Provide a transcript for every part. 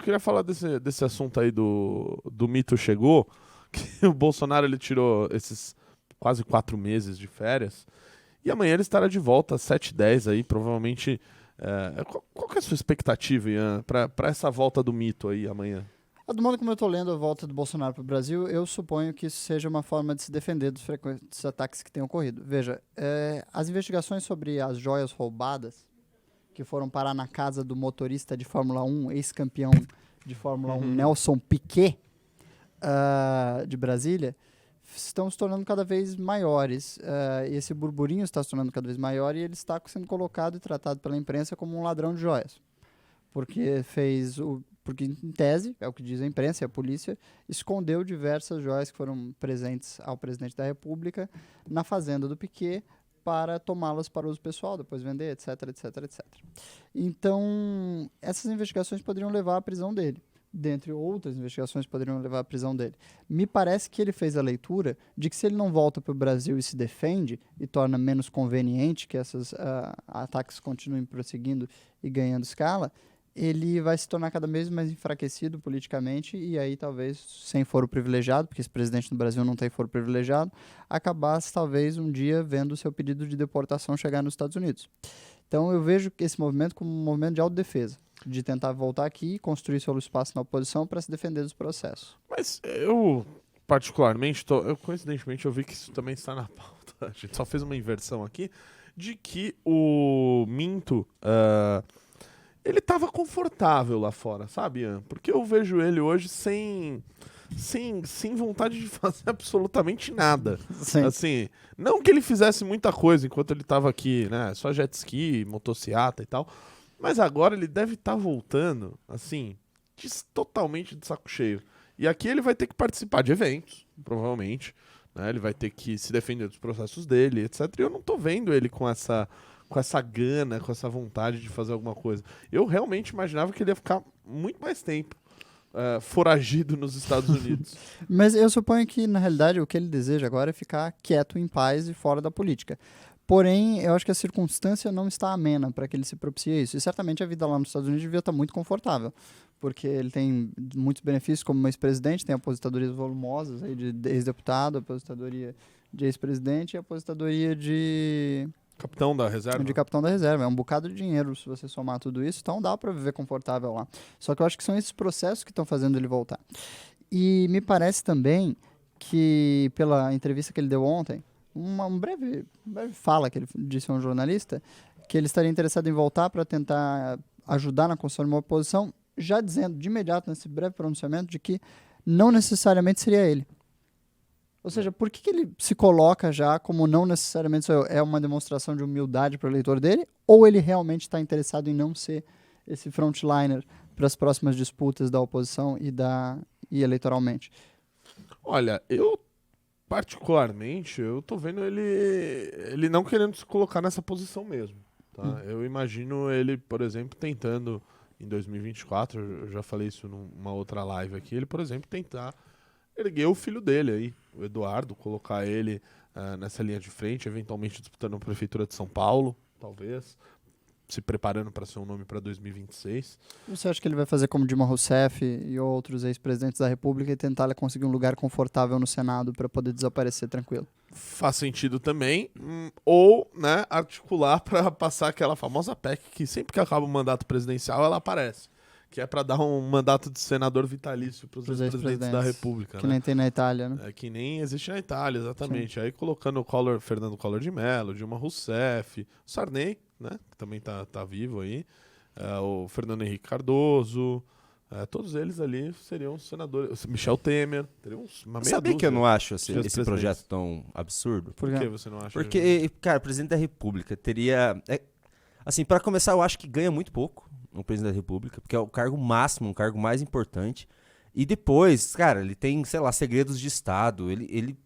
queria falar desse assunto aí do mito chegou, que o Bolsonaro ele tirou esses quase 4 meses de férias, e amanhã ele estará de volta às 7h10 aí, provavelmente. Qual que é a sua expectativa, Ian, para essa volta do mito aí amanhã? Do modo como eu estou lendo a volta do Bolsonaro para o Brasil, eu suponho que isso seja uma forma de se defender dos frequentes ataques que têm ocorrido. Veja, as investigações sobre as joias roubadas, que foram parar na casa do motorista de Fórmula 1, ex-campeão de Fórmula 1, Nelson Piquet, de Brasília, estão se tornando cada vez maiores. Esse burburinho está se tornando cada vez maior e ele está sendo colocado e tratado pela imprensa como um ladrão de joias. Porque, em tese, é o que diz a imprensa e a polícia, escondeu diversas joias que foram presentes ao presidente da República na fazenda do Piquet para tomá-las para uso pessoal, depois vender, etc, etc, etc. Então, essas investigações poderiam levar à prisão dele. Dentre outras investigações poderiam levar à prisão dele. Me parece que ele fez a leitura de que se ele não volta para o Brasil e se defende e torna menos conveniente que esses ataques continuem prosseguindo e ganhando escala, ele vai se tornar cada vez mais enfraquecido politicamente e aí talvez, sem foro privilegiado, porque esse presidente no Brasil não tem foro privilegiado, acabasse talvez um dia vendo o seu pedido de deportação chegar nos Estados Unidos. Então eu vejo esse movimento como um movimento de autodefesa, de tentar voltar aqui e construir seu espaço na oposição para se defender dos processos. Mas eu, particularmente, coincidentemente, eu vi que isso também está na pauta. A gente só fez uma inversão aqui de que o Minto, ele estava confortável lá fora, sabe, Ian? Porque eu vejo ele hoje sem vontade de fazer absolutamente nada. Sim. Assim, não que ele fizesse muita coisa enquanto ele estava aqui, né? Só jet ski, motociata e tal. Mas agora ele deve estar voltando, assim, totalmente de saco cheio. E aqui ele vai ter que participar de eventos, provavelmente. Né? Ele vai ter que se defender dos processos dele, etc. E eu não tô vendo ele com essa gana, com essa vontade de fazer alguma coisa. Eu realmente imaginava que ele ia ficar muito mais tempo foragido nos Estados Unidos. Mas eu suponho que, na realidade, o que ele deseja agora é ficar quieto, em paz e fora da política. Porém, eu acho que a circunstância não está amena para que ele se propicie isso. E certamente a vida lá nos Estados Unidos devia estar muito confortável, porque ele tem muitos benefícios como ex-presidente, tem aposentadorias volumosas aí de ex-deputado, aposentadoria de ex-presidente e aposentadoria de Capitão da reserva? De capitão da reserva. É um bocado de dinheiro se você somar tudo isso, então dá para viver confortável lá. Só que eu acho que são esses processos que estão fazendo ele voltar. E me parece também que, pela entrevista que ele deu ontem, uma breve fala que ele disse a um jornalista, que ele estaria interessado em voltar para tentar ajudar na construção de uma oposição, já dizendo de imediato nesse breve pronunciamento de que não necessariamente seria ele. Ou seja, por que ele se coloca já como não necessariamente sou eu? É uma demonstração de humildade para o eleitor dele? Ou ele realmente está interessado em não ser esse frontliner para as próximas disputas da oposição e eleitoralmente? Olha, eu particularmente, eu tô vendo ele não querendo se colocar nessa posição mesmo. Tá? Eu imagino ele, por exemplo, tentando em 2024, eu já falei isso numa outra live aqui, ele, por exemplo, tentar erguer o filho dele aí, o Eduardo, colocar ele nessa linha de frente, eventualmente disputando a prefeitura de São Paulo, talvez, se preparando para ser um nome para 2026. Você acha que ele vai fazer como Dilma Rousseff e outros ex-presidentes da República e tentar conseguir um lugar confortável no Senado para poder desaparecer tranquilo? Faz sentido também. Ou, né, articular para passar aquela famosa PEC que sempre que acaba o mandato presidencial ela aparece. Que é para dar um mandato de senador vitalício para os ex-presidentes da República. Que né? nem tem na Itália, né? Que nem existe na Itália, exatamente. Sim. Aí colocando o Fernando Collor de Mello, Dilma Rousseff, o Sarney, né? Que também tá vivo aí. O Fernando Henrique Cardoso. Todos eles ali seriam senadores. Michel Temer. Teriam uma meia Sabia que eu não acho esse presidentes. projeto tão absurdo? Por que você não acha? Porque, cara, o presidente da República teria... assim, para começar, eu acho que ganha muito pouco o presidente da República, porque é o cargo máximo, o cargo mais importante. E depois, cara, ele tem, sei lá, segredos de Estado. Ele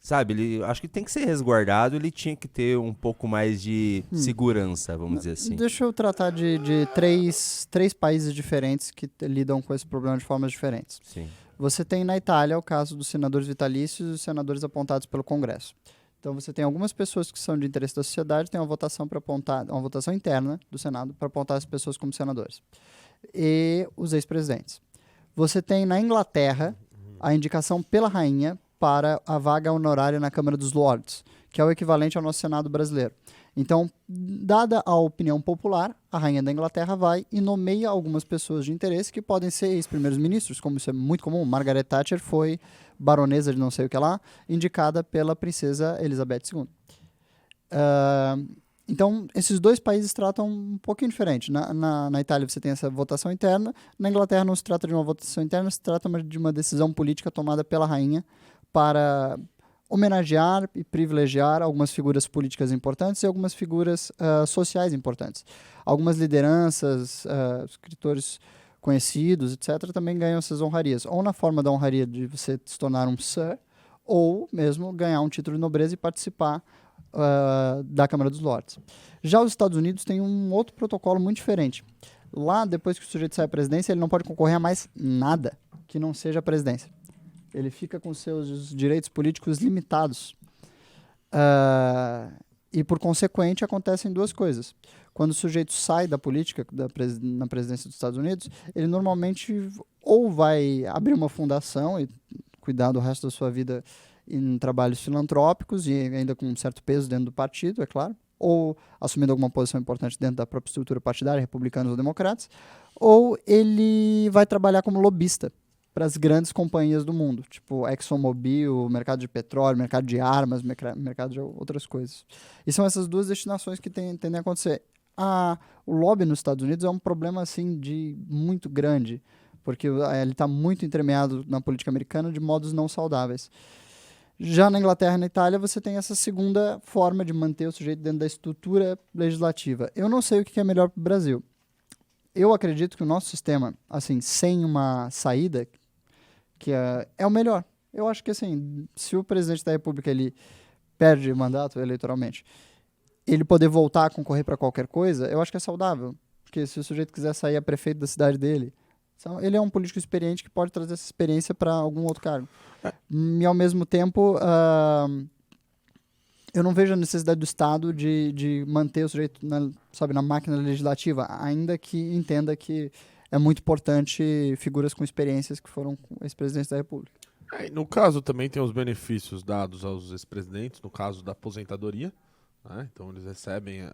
sabe, ele acho que tem que ser resguardado, ele tinha que ter um pouco mais de segurança, vamos dizer assim. Deixa eu tratar de três países diferentes que lidam com esse problema de formas diferentes. Sim. Você tem na Itália o caso dos senadores vitalícios e os senadores apontados pelo Congresso. Então você tem algumas pessoas que são de interesse da sociedade, tem uma votação para apontar, uma votação interna do Senado para apontar as pessoas como senadores. E os ex-presidentes. Você tem na Inglaterra a indicação pela rainha para a vaga honorária na Câmara dos Lords, que é o equivalente ao nosso Senado brasileiro. Então, dada a opinião popular, a rainha da Inglaterra vai e nomeia algumas pessoas de interesse que podem ser ex-primeiros ministros, como isso é muito comum. Margaret Thatcher foi baronesa de não sei o que lá, indicada pela princesa Elizabeth II. Então, esses dois países tratam um pouquinho diferente. Na Itália você tem essa votação interna, na Inglaterra não se trata de uma votação interna, se trata de uma decisão política tomada pela rainha para homenagear e privilegiar algumas figuras políticas importantes e algumas figuras sociais importantes. Algumas lideranças, escritores conhecidos, etc., também ganham essas honrarias. Ou na forma da honraria de você se tornar um Sir, ou mesmo ganhar um título de nobreza e participar da Câmara dos Lordes. Já os Estados Unidos têm um outro protocolo muito diferente. Lá, depois que o sujeito sai à presidência, ele não pode concorrer a mais nada que não seja a presidência. Ele fica com seus direitos políticos limitados. E, por consequente, acontecem duas coisas. Quando o sujeito sai da política na presidência dos Estados Unidos, ele normalmente ou vai abrir uma fundação e cuidar do resto da sua vida em trabalhos filantrópicos e ainda com um certo peso dentro do partido, é claro, ou assumindo alguma posição importante dentro da própria estrutura partidária, republicanos ou democratas, ou ele vai trabalhar como lobista para as grandes companhias do mundo, tipo ExxonMobil, mercado de petróleo, mercado de armas, mercado de outras coisas. E são essas duas destinações que tendem a acontecer. O lobby nos Estados Unidos é um problema assim, muito grande, porque ele está muito entremeado na política americana de modos não saudáveis. Já na Inglaterra e na Itália, você tem essa segunda forma de manter o sujeito dentro da estrutura legislativa. Eu não sei o que é melhor para o Brasil. Eu acredito que o nosso sistema, assim, sem uma saída, que é o melhor. Eu acho que, assim, se o presidente da República ele perde o mandato eleitoralmente, ele poder voltar a concorrer para qualquer coisa, eu acho que é saudável. Porque se o sujeito quiser sair a prefeito da cidade dele, ele é um político experiente que pode trazer essa experiência para algum outro cargo. E, ao mesmo tempo, eu não vejo a necessidade do Estado de manter o sujeito na máquina legislativa, ainda que entenda que é muito importante figuras com experiências que foram ex-presidentes da República. No caso, também tem os benefícios dados aos ex-presidentes, no caso da aposentadoria. Né? Então, eles recebem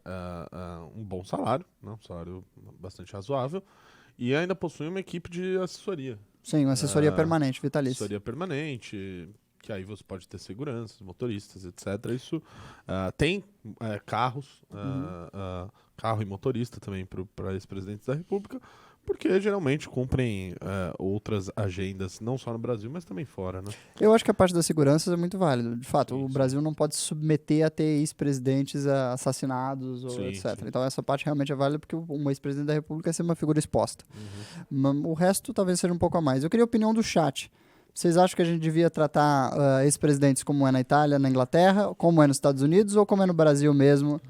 um bom salário, né? Um salário bastante razoável, e ainda possuem uma equipe de assessoria. Sim, uma assessoria permanente, vitalícia. Assessoria permanente, que aí você pode ter seguranças, motoristas, etc. Isso tem carros, carro e motorista também para ex-presidentes da República, porque geralmente cumprem outras agendas, não só no Brasil, mas também fora, né? Eu acho que a parte das seguranças é muito válida. De fato, Sim, o Brasil não pode se submeter a ter ex-presidentes assassinados, ou Sim, etc. sim. Então essa parte realmente é válida porque um ex-presidente da República é ser uma figura exposta. O resto talvez seja um pouco a mais. Eu queria a opinião do chat. Vocês acham que a gente devia tratar ex-presidentes como é na Itália, na Inglaterra, como é nos Estados Unidos, ou como é no Brasil mesmo,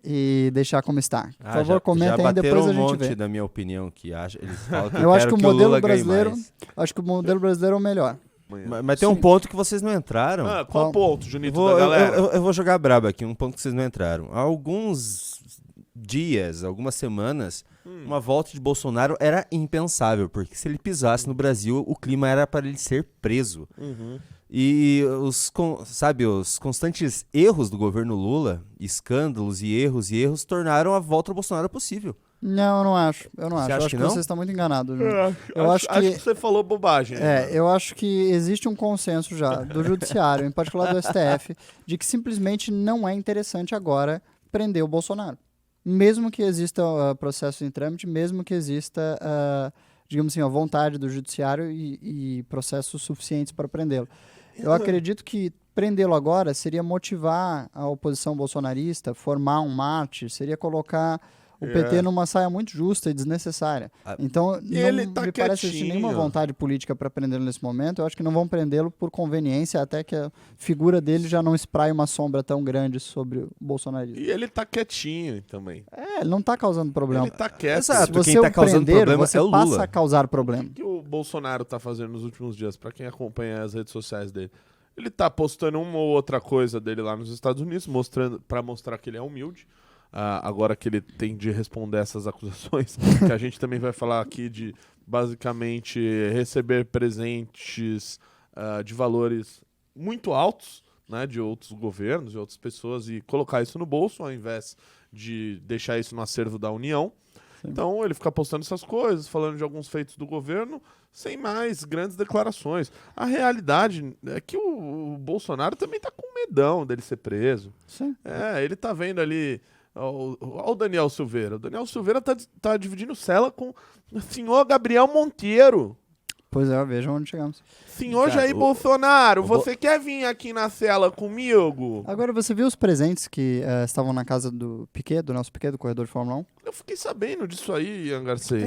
e deixar como está? Por favor, comentem aí, depois a gente vê. Da minha opinião, que eles falam que Eu acho que o modelo Lula ganhe brasileiro, mais. acho que o modelo brasileiro é o melhor. Mas tem um ponto que vocês não entraram. Qual ponto, Junito, Eu da galera? eu vou jogar braba aqui, um ponto que vocês não entraram. Há alguns dias, algumas semanas, uma volta de Bolsonaro era impensável, porque se ele pisasse no Brasil, o clima era para ele ser preso. E os constantes erros do governo Lula, escândalos e erros, tornaram a volta do Bolsonaro possível. Não, eu não acho. Eu Você acha acho que que não? vocês estão muito enganados. Eu acho que você falou bobagem. Eu acho que existe um consenso já do Judiciário, em particular do STF, de que simplesmente não é interessante agora prender o Bolsonaro. Mesmo que exista processo em trâmite, mesmo que exista, digamos assim, a vontade do Judiciário e processos suficientes para prendê-lo. Eu acredito que prendê-lo agora seria motivar a oposição bolsonarista, formar um mártir, seria colocar o PT numa saia muito justa e desnecessária. Então, ele não tá me parece existir quietinho. nenhuma vontade política para prendê-lo nesse momento. Eu acho que não vão prendê-lo por conveniência, até que a figura dele já não espraie uma sombra tão grande sobre o bolsonarismo. E ele tá quietinho também. Ele não está causando problema. Ele tá quieto. Exato. Se você Quem tá o causando prender, problema você é o passa Lula. a causar problema. O que o Bolsonaro tá fazendo nos últimos dias, pra quem acompanha as redes sociais dele? Ele tá postando uma ou outra coisa dele lá nos Estados Unidos, pra mostrar que ele é humilde. Agora que ele tem de responder essas acusações, que a gente também vai falar aqui de, basicamente, receber presentes de valores muito altos, né, de outros governos, de outras pessoas, e colocar isso no bolso, ao invés de deixar isso no acervo da União. Sim. Então ele fica postando essas coisas, falando de alguns feitos do governo, sem mais grandes declarações. A realidade é que o Bolsonaro também tá com medão dele ser preso. Sim. Ele tá vendo ali... Olha o Daniel Silveira. O Daniel Silveira tá dividindo cela com o senhor Gabriel Monteiro. Pois é, vejam onde chegamos. Senhor Cara, Jair Bolsonaro, você quer vir aqui na cela comigo? Agora, você viu os presentes que estavam na casa do Piquet, do nosso Piquet, do corredor de Fórmula 1? Eu fiquei sabendo disso aí, Ian Garcês.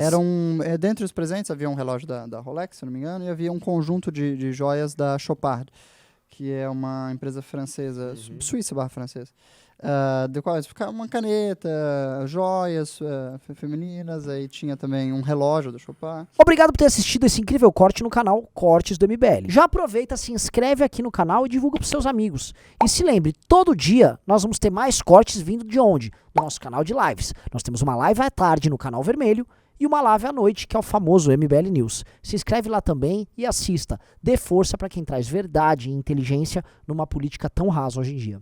Dentre os presentes havia um relógio da Rolex, se não me engano, e havia um conjunto de joias da Chopard, que é uma empresa francesa, suíça/francesa. Do qual ficava uma caneta, joias femininas, aí tinha também um relógio da Chopard. Obrigado por ter assistido esse incrível corte no canal Cortes do MBL. Já aproveita, se inscreve aqui no canal e divulga pros seus amigos. E se lembre, todo dia nós vamos ter mais cortes vindo de onde? Do nosso canal de lives. Nós temos uma live à tarde no canal vermelho e uma live à noite, que é o famoso MBL News. Se inscreve lá também e assista. Dê força para quem traz verdade e inteligência numa política tão rasa hoje em dia.